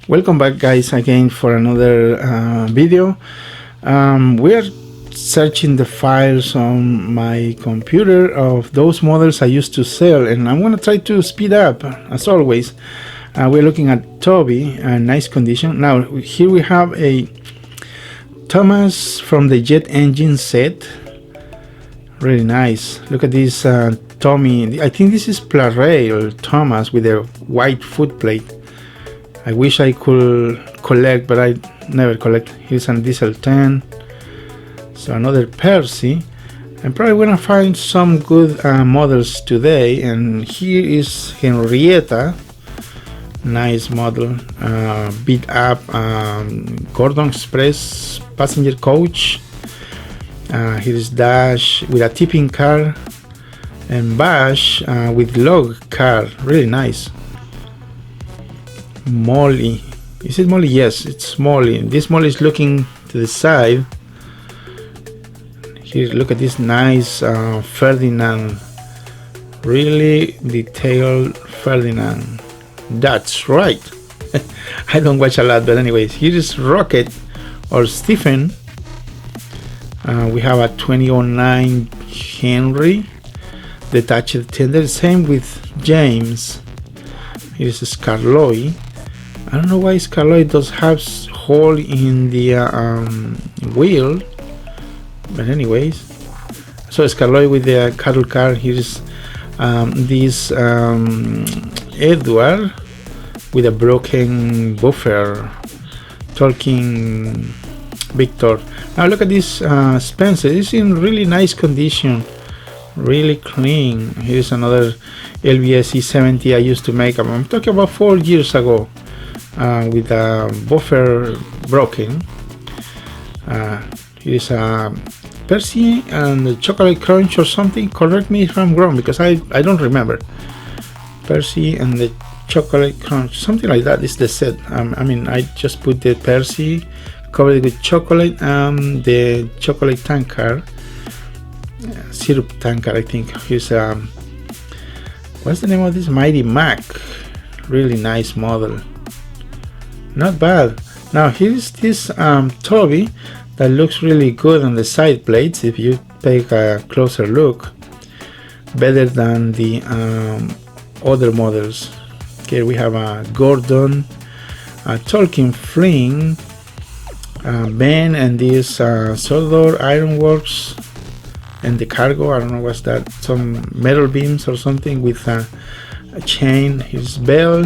Welcome back, guys, again for another video. We are searching the files on my computer of those models I used to sell, and I'm going to try to speed up as always. We're looking at Toby, nice condition. Now here we have a Thomas from the jet engine set, really nice. Look at this Tommy. I think this is Plarail Thomas with a white footplate. I wish I could collect, but I never collect. Here's a diesel 10. So another Percy. I'm probably gonna find some good models today. And here is Henrietta, nice model, beat up Gordon Express passenger coach. Here is Dash with a tipping car, and Bash with log car, really nice. Molly, is it Molly? Yes, it's Molly. This Molly is looking to the side. Here, look at this nice Ferdinand, really detailed Ferdinand. That's right. I don't watch a lot, but anyways, here is Rocket or Stephen. We have a 2009 Henry detached tender. Same with James. Here's Scarloy. I don't know why Scarloy does have hole in the wheel, but anyways. So Scarloy with the cattle car. Here's this Edward with a broken buffer. Talking Victor. Now look at this Spencer. It's in really nice condition, really clean. Here's another LBS 70 I used to make. I'm talking about 4 years ago, with a buffer broken. Here's a Percy and the Chocolate Crunch or something. Correct me if I'm wrong, because I don't remember. Percy and the Chocolate Crunch, something like that is the set. I mean, I just put the Percy covered with chocolate and the chocolate tankard, syrup tankard, I think. Here's what's the name of this? Mighty Mac, really nice model, not bad. Now here's this Toby that looks really good on the side plates. If you take a closer look, better than the other models. Okay, we have a Gordon, a Tolkien Fling, Ben, and this Sodor Ironworks, and the cargo, I don't know what's that, some metal beams or something with a chain. Here's Bell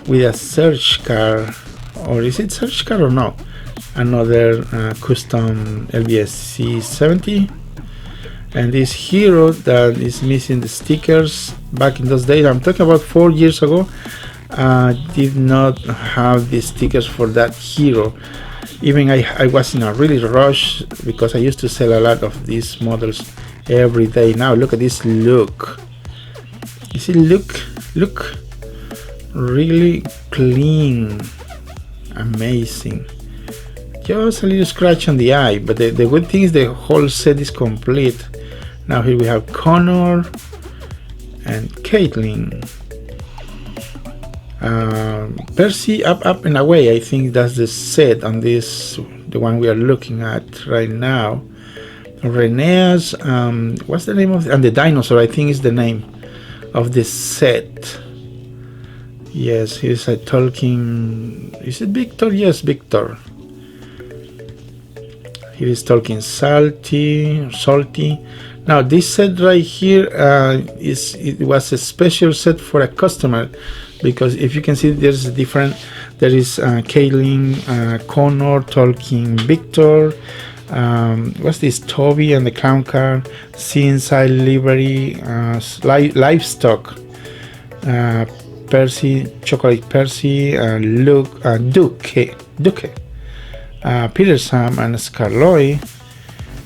with a search car, or is it search car or no? Another custom LBS C70, and this Hero that is missing the stickers. Back in those days, I'm talking about 4 years ago, did not have the stickers for that Hero. Even I was in a really rush because I used to sell a lot of these models every day. Now look at this look. You see, look, really clean, amazing. Just a little scratch on the eye, but the good thing is the whole set is complete. Now here we have Connor and Caitlin. Percy up and away, I think that's the set on this, the one we are looking at right now. Renea's, what's the name of and the dinosaur, I think is the name of the set. Yes, here's a Tolkien, is it Victor? Yes, Victor. Here is Tolkien Salty. Now this set right here it was a special set for a customer, because if you can see, there's a different, there is Caitlin, Connor, Tolkien, Victor, what's this, Toby and the clown car, Seaside Livery, Livestock, Percy, Chocolate Percy, Luke, Duke, Peter Sam and Scarloy,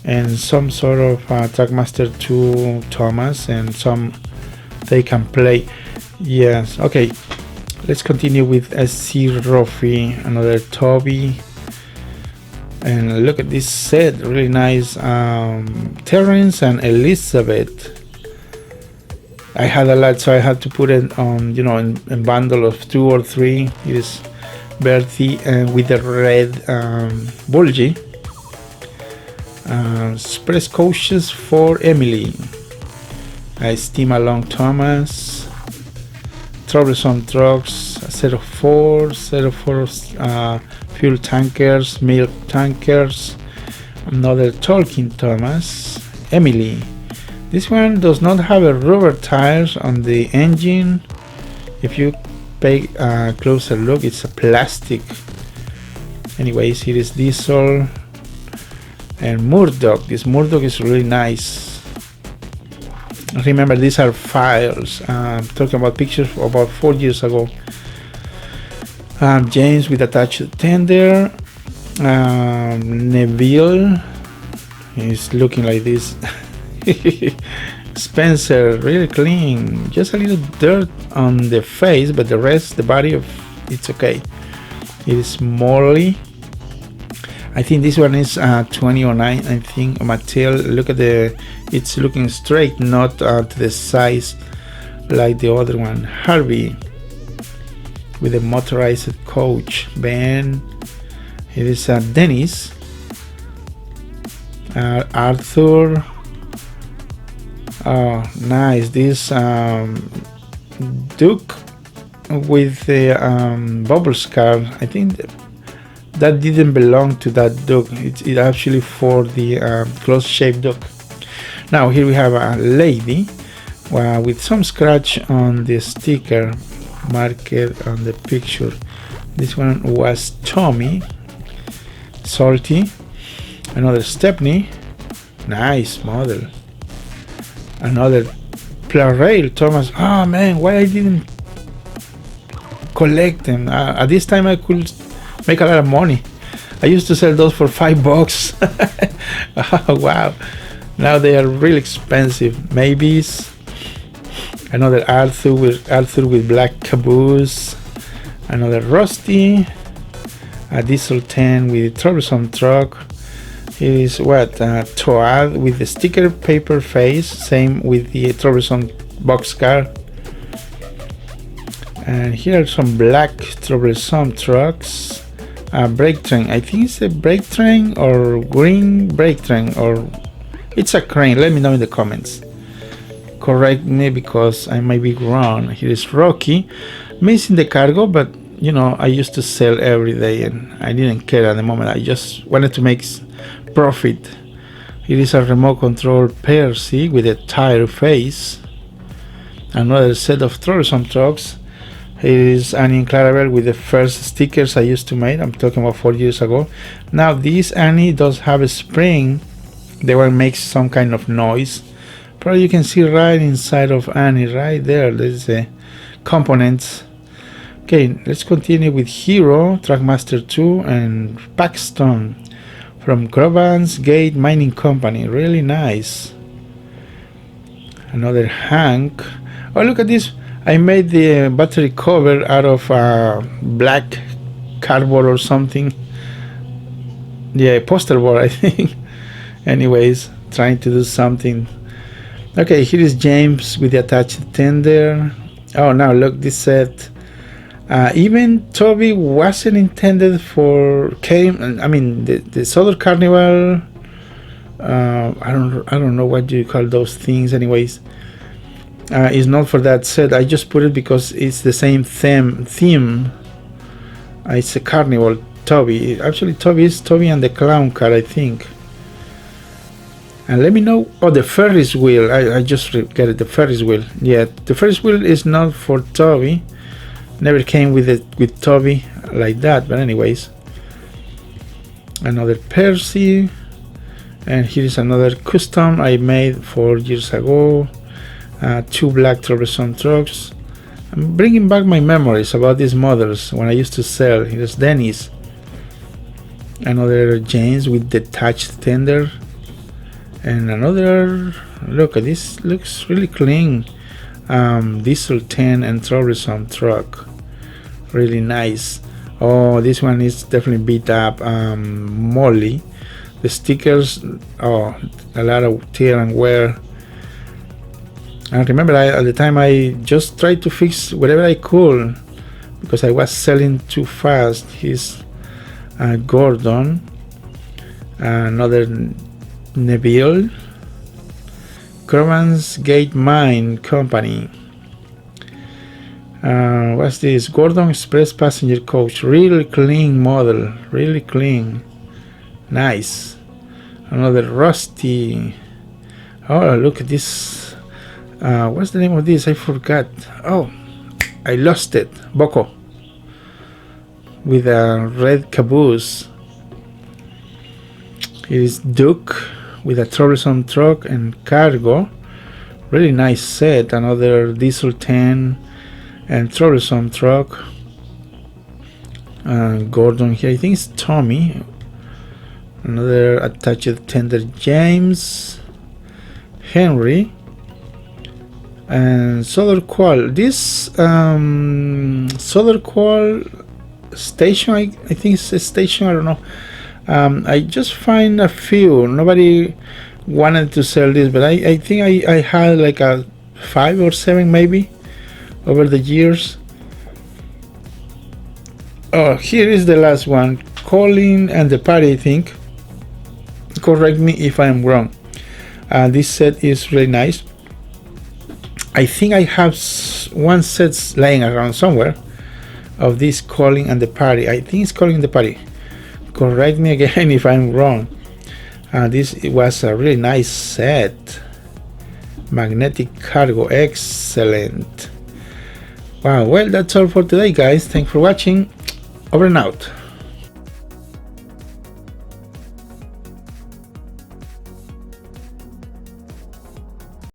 and some sort of Trackmaster 2 Thomas, and some they can play. Yes, okay, let's continue with SC Roffy, another Toby, and look at this set, really nice. Terrence and Elizabeth. I had a lot, so I had to put it on, you know, in bundle of 2 or 3. It is Bertie with the red bulgy. Express coaches for Emily. Steam along Thomas. Troublesome trucks. 04 fuel tankers, milk tankers. Another talking Thomas. Emily. This one does not have a rubber tires on the engine. If you pay a closer look, it's a plastic. Anyways, here is diesel and Murdoch. This Murdoch is really nice. Remember, these are files. Talking about pictures about 4 years ago. James with attached tender. Neville is looking like this. Spencer, really clean, just a little dirt on the face, but the rest, the body of it's okay. It is Morley. I think this one is 2009. I think Mattel. Look at it's looking straight, not to the size like the other one. Harvey with a motorized coach. Ben. It is Dennis. Arthur. Oh, nice. This Duke with the bubbles car. I think that didn't belong to that Duke. It's actually for the close-shaped Duke. Now here we have a lady with some scratch on the sticker marked on the picture. This one was Tommy. Salty. Another Stepney. Nice model. Another Plarail Thomas. Oh man, why I didn't collect them? At this time I could make a lot of money. I used to sell those for $5. Oh, wow. Now they are really expensive. Maybes. Another Arthur with black caboose. Another Rusty. A diesel 10 with troublesome truck. It is what? Toad with the sticker paper face. Same with the troublesome boxcar. And here are some black troublesome trucks. Brake train. I think it's a brake train or green brake train, or it's a crane. Let me know in the comments. Correct me because I might be wrong. Here is Rocky. Missing the cargo, but you know, I used to sell every day and I didn't care at the moment. I just wanted to make profit. It is a remote control Percy with a tire face. Another set of troublesome trucks. It is Annie and Plarail with the first stickers I used to make. I'm talking about 4 years ago. Now this Annie does have a spring. The one makes some kind of noise. Probably you can see right inside of Annie, right there. There's the components. Okay, let's continue with Hero, Trackmaster 2, and Paxton from Crovan's Gate Mining Company. Really nice. Another Hank. Oh, look at this. I made the battery cover out of black cardboard or something. Yeah, poster board, I think. Anyways, trying to do something. Okay, here is James with the attached tender. Oh, now look, this set. Even Toby wasn't intended for the Southern Carnival. I don't know what you call those things. Anyways, it's not for that set. I just put it because it's the same theme. It's a carnival Toby. Actually, Toby is Toby and the clown car, I think. And let me know. Oh, the Ferris wheel. I just get it. The Ferris wheel. Yeah, the Ferris wheel is not for Toby. Never came with Toby like that. But anyways, another Percy. And here is another custom I made 4 years ago. 2 black troublesome trucks. I'm bringing back my memories about these models when I used to sell. Here's Dennis. Another James with detached tender. And another, look at this, looks really clean. Diesel 10 and troublesome truck. Really nice. Oh, this one is definitely beat up. Molly. The stickers, oh, a lot of tear and wear. And remember, at the time I just tried to fix whatever I could because I was selling too fast his Gordon, another Neville, Crovan's Gate Mine Company. What's this? Gordon Express passenger coach, really clean model, really clean, nice. Another Rusty. Oh, look at this. What's the name of this? I forgot. Oh, I lost it. Boko, with a red caboose. It is Duke with a troublesome truck and cargo. Really nice set. Another diesel 10 and troublesome truck. Gordon here, I think it's Tommy. Another attached tender James, Henry, and Soderqual. This Soderqual station, I think it's a station, I don't know. I just find a few. Nobody wanted to sell this, but I think I had like a 5 or 7 maybe over the years. Oh, here is the last one, Colin and the Party, I think. Correct me if I'm wrong. This set is really nice. I think I have one set lying around somewhere of this Colin and the Party. I think it's Colin and the Party. Correct me again if I'm wrong. This was a really nice set. Magnetic cargo, excellent. Wow, well, that's all for today, guys. Thanks for watching. Over and out.